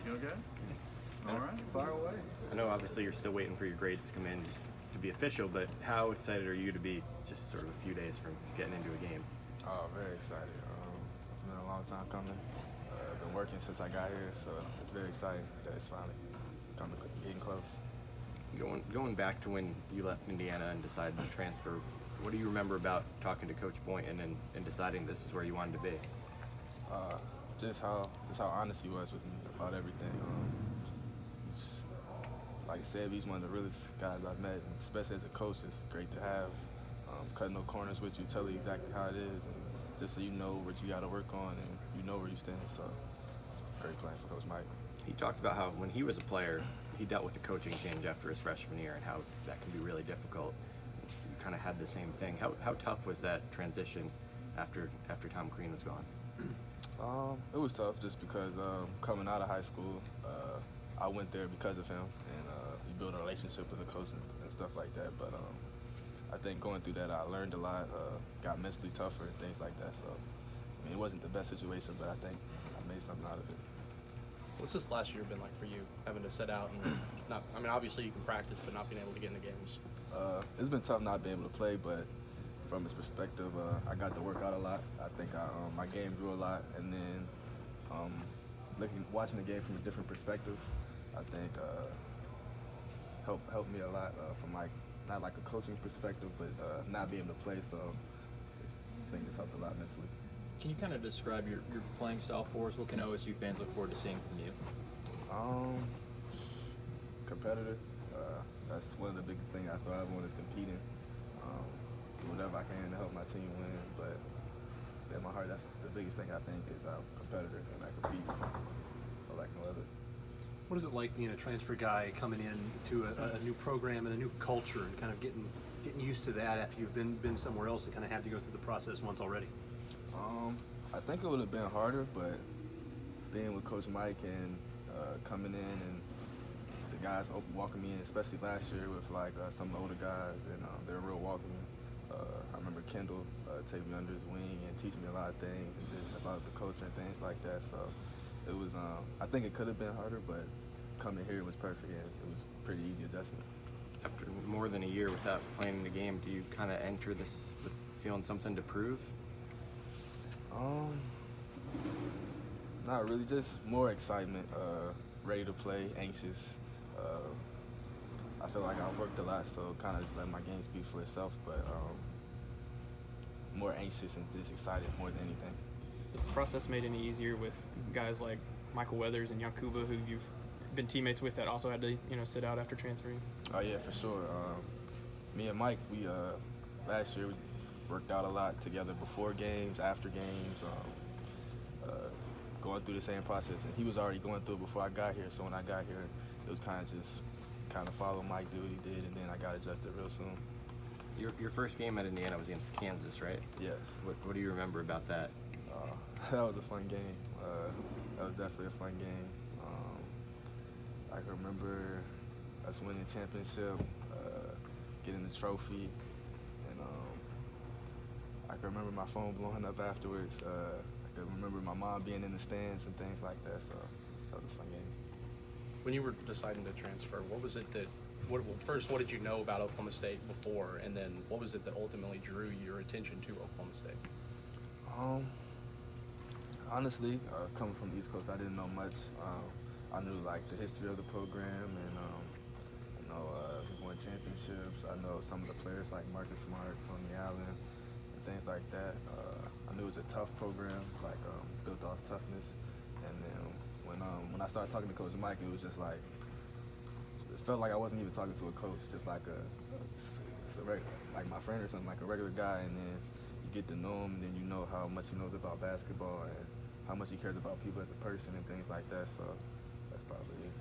Okay. All right. Fire away. I know obviously you're still waiting for your grades to come in just to be official, but how excited are you to be just sort of a few days from getting into a game? Oh, very excited. It's been a long time coming. I've been working since I got here, so it's very exciting that it's finally getting close. Going back to when you left Indiana and decided to transfer, what do you remember about talking to Coach Boynton and deciding this is where you wanted to be? Just how honest he was with me about everything. Like I said, he's one of the realest guys I've met, and especially as a coach. It's great to have. Cutting no corners with you, tell you exactly how it is, and just so you know what you got to work on and you know where you stand. So it's great playing for Coach Mike. He talked about how when he was a player, he dealt with the coaching change after his freshman year and how that can be really difficult. You kind of had the same thing. How tough was that transition after Tom Crean was gone? It was tough just because coming out of high school, I went there because of him, and we built a relationship with the coach and stuff like that. But I think going through that, I learned a lot, got mentally tougher and things like that. So, I mean, it wasn't the best situation, but I think I made something out of it. What's this last year been like for you, having to sit out and not, I mean, obviously you can practice, but not being able to get in the games? It's been tough not being able to play, but from his perspective, I got to work out a lot. I think my game grew a lot, and then watching the game from a different perspective, I think helped me a lot from not like a coaching perspective, but not being able to play. So I think it's helped a lot mentally. Can you kind of describe your playing style for us? What can OSU fans look forward to seeing from you? Competitive. That's one of the biggest things I thrive on is competing. Do whatever I can to help my team win, but in my heart, that's the biggest thing I think is I'm competitive and I compete like no other. What is it like being a transfer guy coming in to a new program and a new culture and kind of getting used to that after you've been somewhere else and kind of had to go through the process once already? I think it would have been harder, but being with Coach Mike and coming in and the guys walking me in, especially last year with like some of the older guys, and they were real welcoming. I remember Kendall taking me under his wing and teaching me a lot of things and just about the culture and things like that. So it was, I think it could have been harder, but coming here was perfect and it was a pretty easy adjustment. After more than a year without playing the game, do you kind of enter this with feeling something to prove? Not really, just more excitement, ready to play, anxious. I feel like I've worked a lot, so kind of just let my game speak for itself, but more anxious and just excited more than anything. Is the process made any easier with guys like Michael Weathers and Yankuba, who you've been teammates with that also had to, sit out after transferring? Oh yeah, for sure. Me and Mike, we last year we worked out a lot together before games, after games, going through the same process. And he was already going through it before I got here, so when I got here, it was kind of follow Mike, do what he did, and then I got adjusted real soon. Your first game at Indiana was against Kansas, right? Yes. What do you remember about that? That was a fun game. That was definitely a fun game. I can remember us winning the championship, getting the trophy, and I can remember my phone blowing up afterwards. I can remember my mom being in the stands and things like that, so that was a fun game. When you were deciding to transfer, what was it that, first, what did you know about Oklahoma State before, and then what was it that ultimately drew your attention to Oklahoma State? Honestly, coming from the East Coast, I didn't know much. I knew like the history of the program, and we won championships. I know some of the players like Marcus Smart, Tony Allen, and things like that. I knew it was a tough program, like built off toughness. And then when I started talking to Coach Mike, it was just like it felt like I wasn't even talking to a coach, just like like my friend or something, like a regular guy. And then you get to know him, and then you know how much he knows about basketball and how much he cares about people as a person and things like that. So that's probably it.